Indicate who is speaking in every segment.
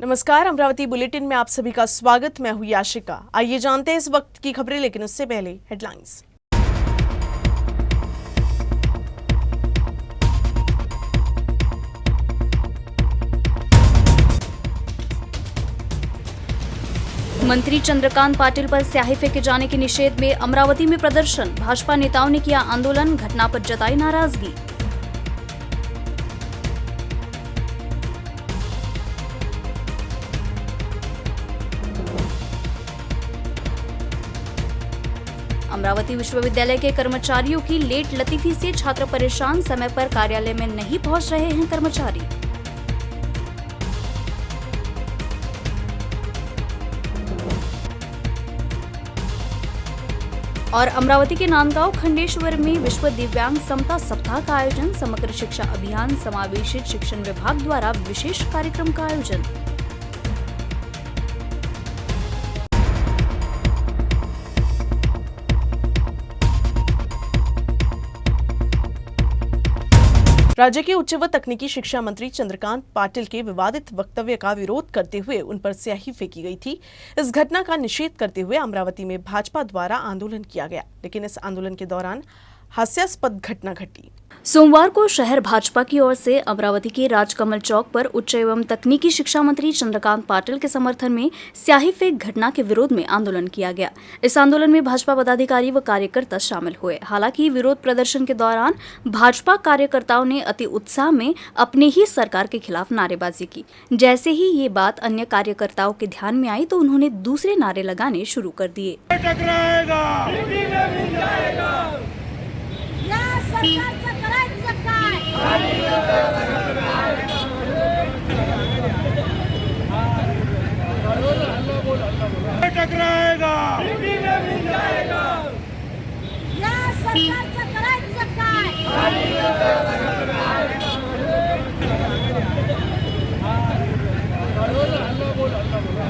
Speaker 1: नमस्कार, अमरावती बुलेटिन में आप सभी का स्वागत। मैं हूं याशिका। आइए जानते हैं इस वक्त की खबरें, लेकिन उससे पहले हेडलाइंस।
Speaker 2: मंत्री चंद्रकांत पाटिल पर स्याही फेंके जाने के निषेध में अमरावती में प्रदर्शन। भाजपा नेताओं ने किया आंदोलन, घटना पर जताई नाराजगी। अमरावती विश्वविद्यालय के कर्मचारियों की लेट लतीफी से छात्र परेशान, समय पर कार्यालय में नहीं पहुंच रहे हैं कर्मचारी। और अमरावती के नांदगांव खंडेश्वर में विश्व दिव्यांग समता सप्ताह का आयोजन। समग्र शिक्षा अभियान समावेशित शिक्षण विभाग द्वारा विशेष कार्यक्रम का आयोजन।
Speaker 1: राज्य के उच्च व तकनीकी शिक्षा मंत्री चंद्रकांत पाटिल के विवादित वक्तव्य का विरोध करते हुए उन पर स्याही फेंकी गई थी। इस घटना का निषेध करते हुए अमरावती में भाजपा द्वारा आंदोलन किया गया, लेकिन इस आंदोलन के दौरान हास्यास्पद घटना घटी।
Speaker 2: सोमवार को शहर भाजपा की ओर से अमरावती के राजकमल चौक पर उच्च एवं तकनीकी शिक्षा मंत्री चंद्रकांत पाटिल के समर्थन में स्याही फेंक घटना के विरोध में आंदोलन किया गया। इस आंदोलन में भाजपा पदाधिकारी व कार्यकर्ता शामिल हुए। हालांकि विरोध प्रदर्शन के दौरान भाजपा कार्यकर्ताओं ने अति उत्साह में अपने ही सरकार के खिलाफ नारेबाजी की। जैसे ही ये बात अन्य कार्यकर्ताओं के ध्यान में आई तो उन्होंने दूसरे नारे लगाने शुरू कर दिए।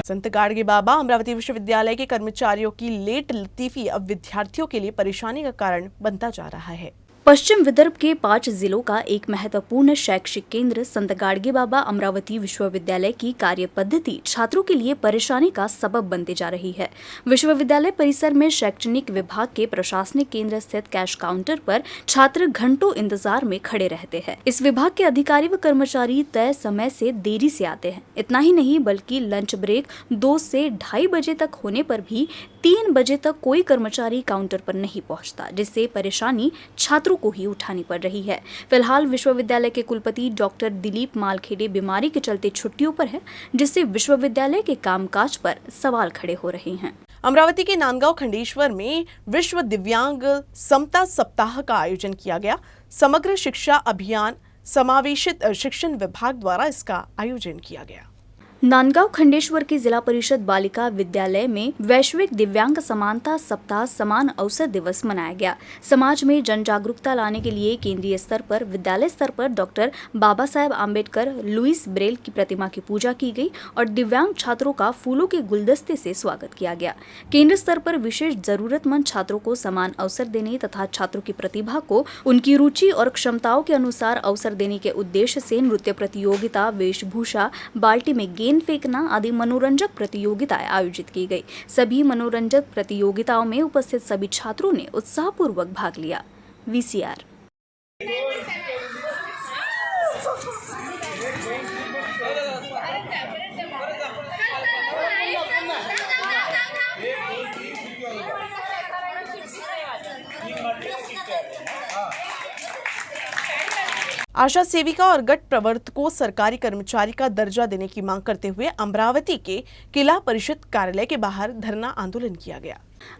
Speaker 1: संत गाडगे बाबा अमरावती विश्वविद्यालय के कर्मचारियों की लेट लतीफी अब विद्यार्थियों के लिए परेशानी का कारण बनता जा रहा है।
Speaker 2: पश्चिम विदर्भ के 5 जिलों का एक महत्वपूर्ण शैक्षिक केंद्र संत गाडगे बाबा अमरावती विश्वविद्यालय की कार्य पद्धति छात्रों के लिए परेशानी का सबब बनती जा रही है। विश्वविद्यालय परिसर में शैक्षणिक विभाग के प्रशासनिक केंद्र स्थित कैश काउंटर पर छात्र घंटों इंतजार में खड़े रहते हैं। इस विभाग के अधिकारी व कर्मचारी तय समय से देरी से आते हैं। इतना ही नहीं बल्कि लंच ब्रेक 2 से 2:30 बजे तक होने पर भी 3 बजे तक कोई कर्मचारी काउंटर पर नहीं पहुंचता, जिससे परेशानी छात्रों को ही उठानी पड़ रही है। फिलहाल विश्वविद्यालय के कुलपति डॉक्टर दिलीप मालखेड़े बीमारी के चलते छुट्टियों पर है, जिससे विश्वविद्यालय के कामकाज पर सवाल खड़े हो रहे हैं।
Speaker 1: अमरावती के नांदगांव खंडेश्वर में विश्व दिव्यांग समता सप्ताह का आयोजन किया गया। समग्र शिक्षा अभियान समावेशित शिक्षण विभाग द्वारा इसका आयोजन किया गया।
Speaker 2: नांदगांव खंडेश्वर के जिला परिषद बालिका विद्यालय में वैश्विक दिव्यांग समानता सप्ताह समान अवसर दिवस मनाया गया। समाज में जन जागरूकता लाने के लिए केंद्रीय स्तर पर विद्यालय स्तर पर doctor Baba Saheb Ambedkar Lewis Braille की प्रतिमा की पूजा की गई और दिव्यांग छात्रों का फूलों के गुलदस्ते से स्वागत किया गया। केंद्र स्तर पर विशेष जरूरतमंद छात्रों को समान अवसर देने तथा छात्रों की प्रतिभा को उनकी रुचि और क्षमताओं के अनुसार अवसर देने के उद्देश्य से नृत्य प्रतियोगिता, वेशभूषा, बाल्टी में गेंद फेंकना आदि मनोरंजक प्रतियोगिताएं आयोजित की गई। सभी मनोरंजक प्रतियोगिताओं में उपस्थित सभी छात्रों ने उत्साहपूर्वक भाग लिया। वीसीआर।
Speaker 1: आशा सेविका और गट प्रवर्तकों सरकारी कर्मचारी का दर्जा देने की मांग करते हुए अमरावती के किला परिषद कार्यालय के बाहर धरना आंदोलन किया गया।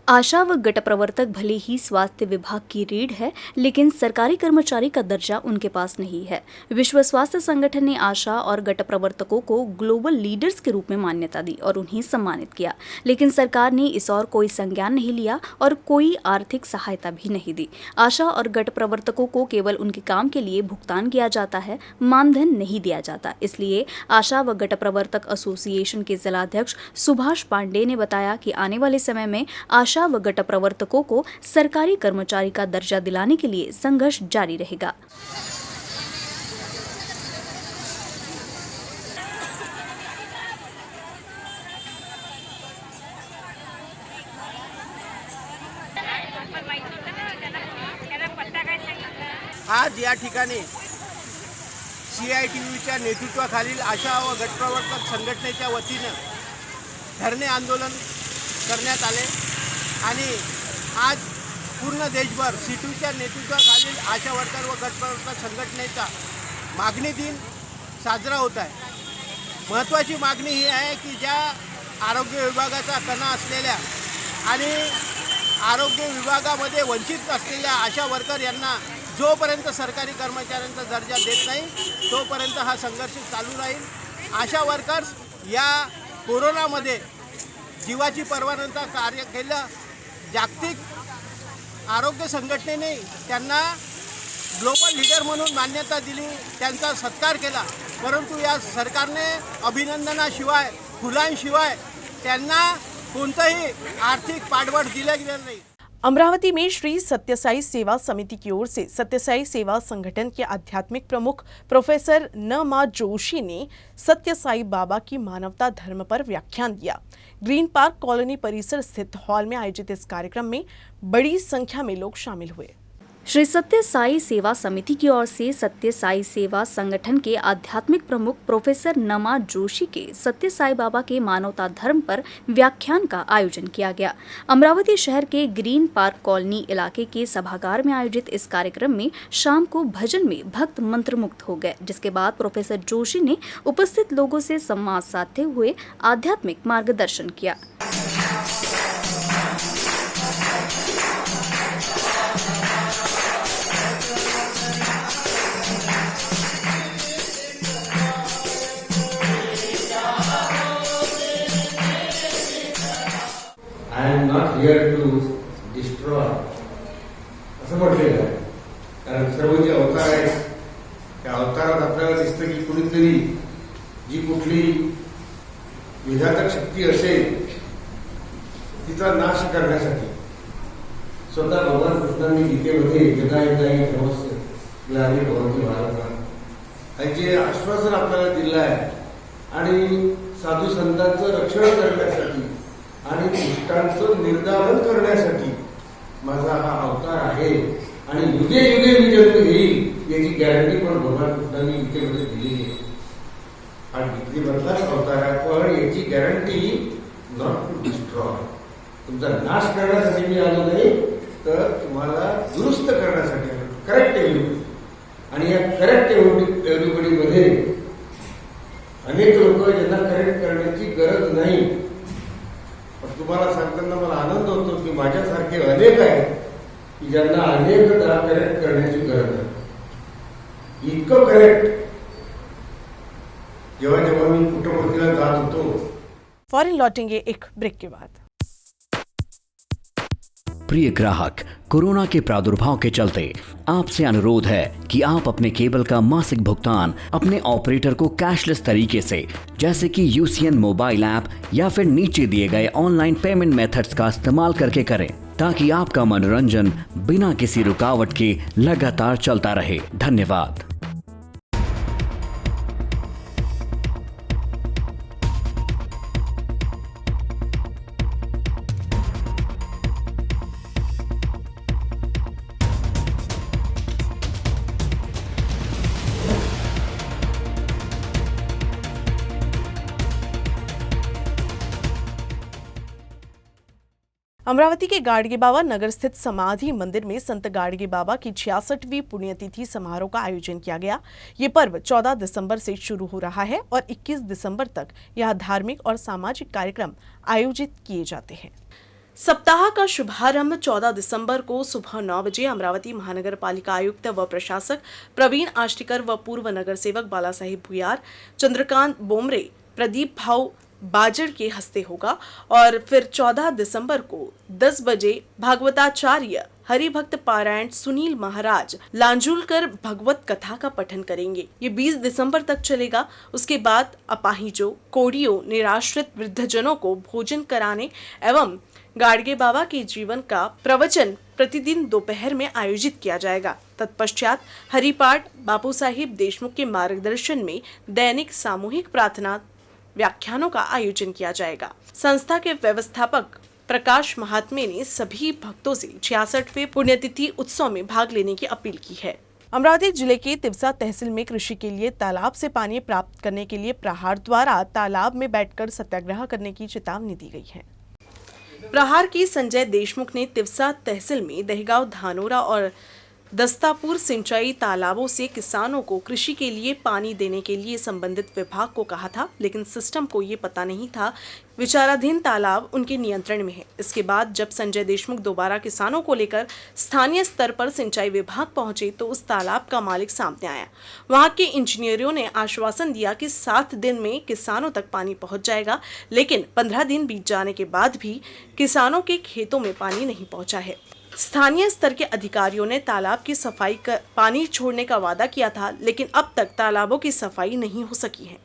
Speaker 2: आशा व गट प्रवर्तक भले ही स्वास्थ्य विभाग की रीढ़ है, लेकिन सरकारी कर्मचारी का दर्जा उनके पास नहीं है। विश्व स्वास्थ्य संगठन ने आशा और गट प्रवर्तकों को ग्लोबल लीडर्स के रूप में मान्यता दी और उन्हें सम्मानित किया, लेकिन सरकार ने इस और कोई संज्ञान नहीं लिया और कोई आर्थिक सहायता भी नहीं दी। आशा और गट प्रवर्तकों को केवल उनके काम के लिए भुगतान किया जाता है, मानधन नहीं दिया जाता। इसलिए आशा व गट प्रवर्तक एसोसिएशन के जिलाध्यक्ष सुभाष पांडे ने बताया कि आने वाले समय में आशा व गट प्रवर्तकों को सरकारी कर्मचारी का दर्जा दिलाने के लिए संघर्ष जारी रहेगा।
Speaker 3: या ठिकाणी CITUच्या नेतृत्वाखालील आशा व गटप्रवर्तक संघटनेच्या वतीनं धरणे आंदोलन करण्यात आले आणि आज पूर्ण देशभर CITUच्या नेतृत्वाखालील आशा वर्कर व गटप्रवर्तक संघटनेचा मागणी दिन साजरा होत आहे. महत्त्वाची मागणी ही आहे की ज्या आरोग्य विभागाचा कणा असलेल्या आणि आरोग्य विभागामध्ये वंचित असलेल्या आशा वर्कर यांना जोपर्यंत सरकारी कर्मचाऱ्यांचा दर्जा देत नाही तोपर्यंत हा संघर्ष चालू राहील. आशा वर्कर्स या कोरोनामध्ये जीवाची पर्वा न करता कार्य केलं. जागतिक आरोग्य संघटनेने त्यांना ग्लोबल लीडर म्हणून मान्यता दिली, त्यांचा सत्कार केला. परंतु या सरकारने अभिनंदनाशिवाय फुलांशिवाय त्यांना कोणतंही आर्थिक पाठबळ दिलं गेलं नाही.
Speaker 1: अमरावती में श्री सत्यसाई सेवा समिति की ओर से सत्यसाई सेवा संगठन के आध्यात्मिक प्रमुख प्रोफेसर न.मा. जोशी ने सत्यसाई बाबा की मानवता धर्म पर व्याख्यान दिया. ग्रीन पार्क कॉलोनी परिसर स्थित हॉल में आयोजित इस कार्यक्रम में बड़ी संख्या में लोग शामिल हुए.
Speaker 2: श्री सत्य साई सेवा समिति की ओर से सत्य साई सेवा संगठन के आध्यात्मिक प्रमुख प्रोफेसर नमा जोशी के सत्य साई बाबा के मानवता धर्म पर व्याख्यान का आयोजन किया गया. अमरावती शहर के ग्रीन पार्क कॉलोनी इलाके के सभागार में आयोजित इस कार्यक्रम में शाम को भजन में भक्त मंत्रमुग्ध हो गए, जिसके बाद प्रोफेसर जोशी ने उपस्थित लोगों से संवाद साधते हुए आध्यात्मिक मार्गदर्शन किया.
Speaker 4: I am not here to destroy. असं म्हटलेलं आहे. कारण सर्व जे अवतार आहेत त्या अवतारात आपल्याला दिसतं की कुणीतरी जी कुठली विघातक शक्ती असेल तिचा नाश करण्यासाठी स्वतः भगवान कृष्णांनी गीतेमध्ये जगायताही नमस्ते ग्लानी भगवती भारता याचे आश्वासन आपल्याला दिलं आहे. आणि साधू संतांचं रक्षण करण्यासाठी आणि दुष्टांचं निर्दालन करण्यासाठी माझा हा अवतार आहे आणि युगे युगे मी जन्म घेईल याची गॅरंटी पण भगवान कृष्णांनी गीतेमध्ये दिलेली आहे. हा गीतेमधलाच अवतार आहे, पण याची गॅरंटी नॉट टू डिस्ट्रॉय. तुमचा नाश करण्यासाठी मी आलो नाही, तर तुम्हाला दुरुस्त करण्यासाठी आलो. Correct everybody. आणि या करेक्ट एव्हरीबडीमध्ये अनेक लोक ज्यांना करेक्ट करण्याची गरज नाही. तुम्हाला सांगताना मला आनंद होतो की माझ्यासारखे अनेक आहेत की ज्यांना अनेकदा करेक्ट करण्याची गरज आहे. इतकं करेक्ट जेव्हा जेव्हा मी पुटपुर्तीला जात होतो.
Speaker 1: फौरन लौटेंगे एक ब्रेक के बाद.
Speaker 5: प्रिय ग्राहक, कोरोना के प्रादुर्भाव के चलते आपसे अनुरोध है कि आप अपने केबल का मासिक भुगतान अपने ऑपरेटर को कैशलेस तरीके से, जैसे कि UCN मोबाइल ऐप या फिर नीचे दिए गए ऑनलाइन पेमेंट मेथड्स का इस्तेमाल करके करें, ताकि आपका मनोरंजन बिना किसी रुकावट के लगातार चलता रहे. धन्यवाद.
Speaker 1: अमरावती के गाडगे बाबा नगर स्थित समाधि मंदिर में संत गाडगे बाबा की 66वीं पुण्यतिथि समारोह का आयोजन किया गया. ये पर्व 14 दिसंबर से शुरू हो रहा है और 21 दिसंबर तक यह धार्मिक और सामाजिक कार्यक्रम आयोजित किए जाते हैं. सप्ताह का शुभारंभ 14 दिसंबर को सुबह 9 बजे अमरावती महानगर पालिका आयुक्त व प्रशासक प्रवीण आष्टीकर व पूर्व नगर सेवक बालासाहेब भुयार, चंद्रकांत बोमरे, प्रदीप भाऊ बाजड़ के हस्ते होगा और फिर 14 दिसंबर को 10 बजे भागवताचार्य हरिभक्त पारायण सुनील महाराज लांजूलकर भगवत कथा का पठन करेंगे. ये 20 दिसंबर तक चलेगा. उसके बाद अपाहिजों, कोड़ियों, निराश्रित वृद्धजनों को भोजन कराने एवं गाडगे बाबा के जीवन का प्रवचन प्रतिदिन दोपहर में आयोजित किया जाएगा. तत्पश्चात हरिपाठ, बापू साहिब देशमुख के मार्गदर्शन में दैनिक सामूहिक प्रार्थना व्याख्यानों का आयोजन किया जाएगा. संस्था के व्यवस्थापक प्रकाश महात्मे ने सभी भक्तों से 66वें पुण्यतिथि उत्सव में भाग लेने की अपील की है. अमरावती जिले के तिवसा तहसील में कृषि के लिए तालाब से पानी प्राप्त करने के लिए प्रहार द्वारा तालाब में बैठकर सत्याग्रह करने की चेतावनी दी गई है। प्रहार की संजय देशमुख ने तिवसा तहसील में दहगांव, धानोरा और दस्तापुर सिंचाई तालाबों से किसानों को कृषि के लिए पानी देने के लिए संबंधित विभाग को कहा था, लेकिन सिस्टम को ये पता नहीं था विचाराधीन तालाब उनके नियंत्रण में है। इसके बाद जब संजय देशमुख दोबारा किसानों को लेकर स्थानीय स्तर पर सिंचाई विभाग पहुंचे तो उस तालाब का मालिक सामने आया। वहां के इंजीनियरों ने आश्वासन दिया कि 7 दिन में किसानों तक पानी पहुंच जाएगा, लेकिन 15 दिन बीत जाने के बाद भी किसानों के खेतों में पानी नहीं पहुंचा है। स्थानीय स्तर के अधिकारियों ने तालाब की सफाई कर पानी छोड़ने का वादा किया था, लेकिन अब तक तालाबों की सफाई नहीं हो सकी है।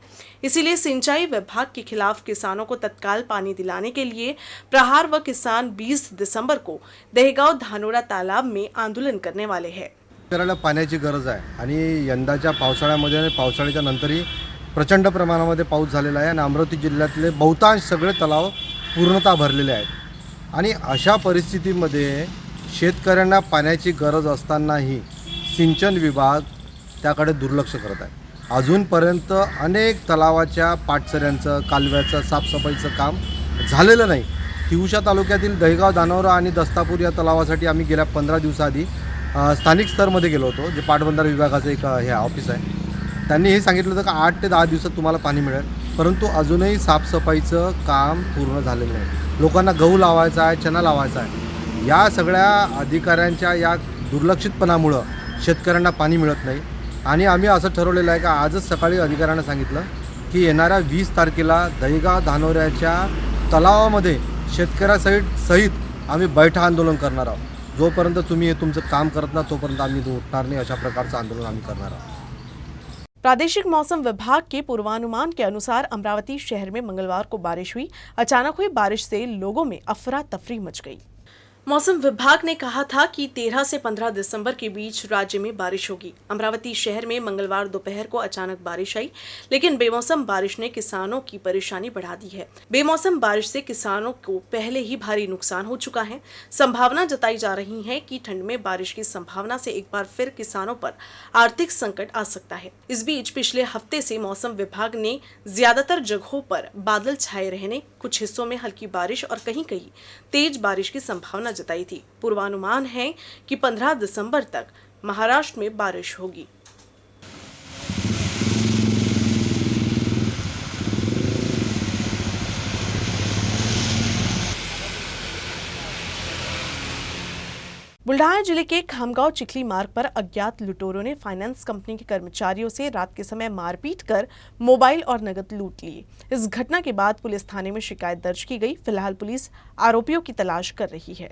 Speaker 1: इसीलिए सिंचाई विभाग के खिलाफ किसानों को तत्काल पानी दिलाने के लिए प्रहार व किसान 20 दिसंबर को दहगांव, धानोरा तालाब में आंदोलन करने वाले हैं।
Speaker 6: शेतकऱ्याला पाण्याची गरज आहे आणि यंदाच्या पावसाळ्यामध्ये आणि पावसाळ्याच्या नंतरही प्रचंड प्रमाणामध्ये पाऊस झालेला आहे आणि अमरावती जिल्ह्यातले बहुतांश सगळे तलाव पूर्णतः भरलेले आहेत आणि अशा परिस्थितीमध्ये शेतकऱ्यांना पाण्याची गरज असतानाही सिंचन विभाग त्याकडे दुर्लक्ष करत आहे। अजूनपर्यंत अनेक तलावाच्या पाटसऱ्यांचं, कालव्याचं साफसफाईचं काम झालेलं नाही। तिवसा तालुक्यातील दहगांव, धानोरा आणि दस्तापूर या तलावासाठी आम्ही गेल्या 15 दिवसाआधी स्थानिक स्तरमध्ये गेलो होतो, जे पाटबंधारे विभागाचं एक हे ऑफिस आहे। त्यांनी हे सांगितलं होतं की 8 ते 10 दिवसात तुम्हाला पाणी मिळेल, परंतु अजूनही साफसफाईचं काम पूर्ण झालेलं नाही। लोकांना गहू लावायचा आहे, चणा लावायचा आहे। या सगळ्या अधिकाऱ्यांच्या या दुर्लक्षितपणामुळं शेतकऱ्यांना पाणी मिळत नाही आणि आम्ही असं ठरवलेलं आहे की आजच सकाळी अधिकाऱ्यांना सांगितलं की येणाऱ्या 20 तारखेला दहगांव, धानोऱ्याच्या तलावामध्ये शेतकऱ्यासहित आम्ही बैठा आंदोलन करणार आहोत। जोपर्यंत तुम्ही हे तुमचं काम करत ना तोपर्यंत आम्ही उठणार नाही, अशा प्रकारचं आंदोलन आम्ही करणार आहोत।
Speaker 1: प्रादेशिक मौसम विभाग के पूर्वानुमान के अनुसार अमरावती शहर में मंगलवार को बारिश हुई। अचानक हुई बारिश से लोगों में अफरा तफरी मच गई। मौसम विभाग ने कहा था कि 13 से 15 दिसंबर के बीच राज्य में बारिश होगी। अमरावती शहर में मंगलवार दोपहर को अचानक बारिश आई, लेकिन बेमौसम बारिश ने किसानों की परेशानी बढ़ा दी है। बेमौसम बारिश से किसानों को पहले ही भारी नुकसान हो चुका है। संभावना जताई जा रही है कि ठंड में बारिश की संभावना से एक बार फिर किसानों पर आर्थिक संकट आ सकता है। इस बीच पिछले हफ्ते से मौसम विभाग ने ज्यादातर जगहों पर बादल छाए रहने, कुछ हिस्सों में हल्की बारिश और कहीं कहीं तेज बारिश की संभावना जताई थी। पूर्वानुमान है कि 15 दिसंबर तक महाराष्ट्र में बारिश होगी। बुल्ढाना जिले के खामगांव चिखली मार्ग पर अज्ञात लुटेरों ने फाइनेंस कंपनी के कर्मचारियों से रात के समय मारपीट कर मोबाइल और नकद लूट लिए। इस घटना के बाद पुलिस थाने में शिकायत दर्ज की गई। फिलहाल पुलिस आरोपियों की तलाश कर रही है।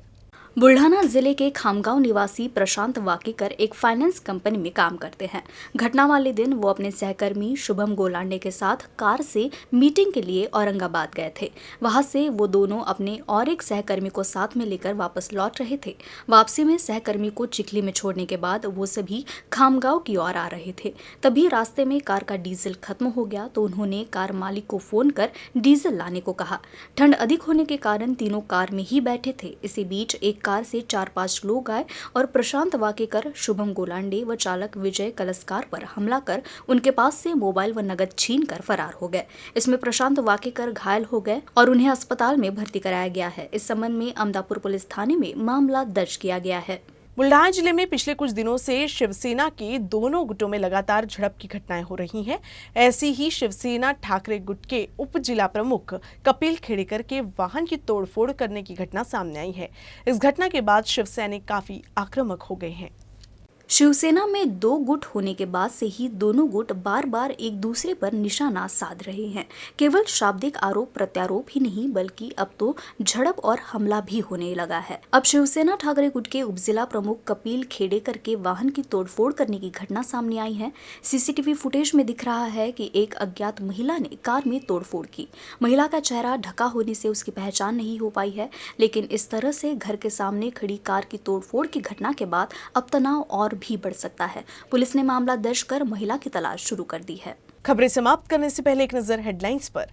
Speaker 2: बुल्ढाना जिले के खामगांव निवासी प्रशांत वाकेकर एक फाइनेंस कंपनी में काम करते हैं। घटना वाले दिन वो अपने सहकर्मी शुभम गोलांडे के साथ कार से मीटिंग के लिए औरंगाबाद गए थे। वहां से वो दोनों अपने और एक सहकर्मी को साथ में लेकर वापस लौट रहे थे। वापसी में सहकर्मी को चिखली में छोड़ने के बाद वो सभी खामगांव की ओर आ रहे थे। तभी रास्ते में कार का डीजल खत्म हो गया तो उन्होंने कार मालिक को फोन कर डीजल लाने को कहा। ठंड अधिक होने के कारण तीनों कार में ही बैठे थे। इसी बीच एक कार से 4-5 लोग आए और प्रशांत वाकेकर, शुभम गोलांडे व चालक विजय कलस्कार पर हमला कर उनके पास से मोबाइल व नगद छीन कर फरार हो गए। इसमें प्रशांत वाकेकर घायल हो गए और उन्हें अस्पताल में भर्ती कराया गया है। इस संबंध में अमदापुर पुलिस थाने में मामला दर्ज किया गया है।
Speaker 1: बुल्ढाना जिले में पिछले कुछ दिनों से शिवसेना के दोनों गुटों में लगातार झड़प की घटनाएं हो रही हैं। ऐसी ही शिवसेना ठाकरे गुट के उप जिला प्रमुख कपिल खेड़ेकर के वाहन की तोड़फोड़ करने की घटना सामने आई है। इस घटना के बाद शिवसैनिक काफी आक्रामक हो गए हैं।
Speaker 2: शिवसेना में 2 गुट होने के बाद से ही दोनों गुट बार बार एक दूसरे पर निशाना साध रहे हैं। केवल शाब्दिक आरोप प्रत्यारोप ही नहीं बल्कि अब तो झड़प और हमला भी होने लगा है। अब शिवसेना ठाकरे गुट के उपजिला प्रमुख कपिल खेड़ेकर के वाहन की तोड़फोड़ करने की घटना सामने आई है। सीसीटीवी फुटेज में दिख रहा है कि एक अज्ञात महिला ने कार में तोड़फोड़ की। महिला का चेहरा ढका होने से उसकी पहचान नहीं हो पाई है, लेकिन इस तरह से घर के सामने खड़ी कार की तोड़फोड़ की घटना के बाद अब तनाव और भी बढ़ सकता है। पुलिस ने मामला दर्ज कर महिला की तलाश शुरू कर दी है।
Speaker 1: खबरें समाप्त करने से पहले एक नजर हेडलाइंस पर।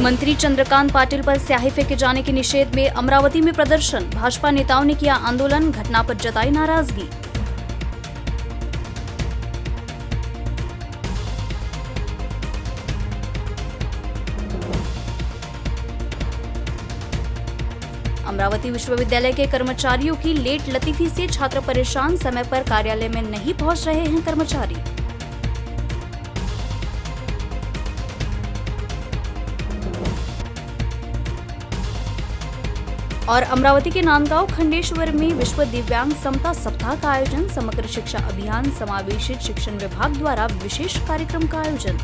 Speaker 2: मंत्री चंद्रकांत पाटिल पर स्याही फेंके जाने के निषेध में अमरावती में प्रदर्शन, भाजपा नेताओं ने किया आंदोलन, घटना पर जताई नाराजगी। अमरावती विश्वविद्यालय के कर्मचारियों की लेट लतीफी से छात्र परेशान, समय पर कार्यालय में नहीं पहुंच रहे हैं कर्मचारी। और अमरावती के नांदगांव खंडेश्वर में विश्व दिव्यांग समता सप्ताह का आयोजन, समग्र शिक्षा अभियान समावेशित शिक्षण विभाग द्वारा विशेष कार्यक्रम का आयोजन।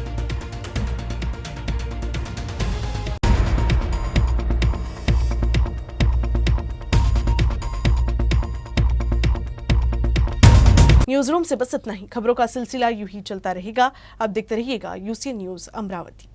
Speaker 1: न्यूज रूम से बस इतना ही। खबरों का सिलसिला यूं ही चलता रहेगा। अब देखते रहिएगा यूसीएन न्यूज अमरावती।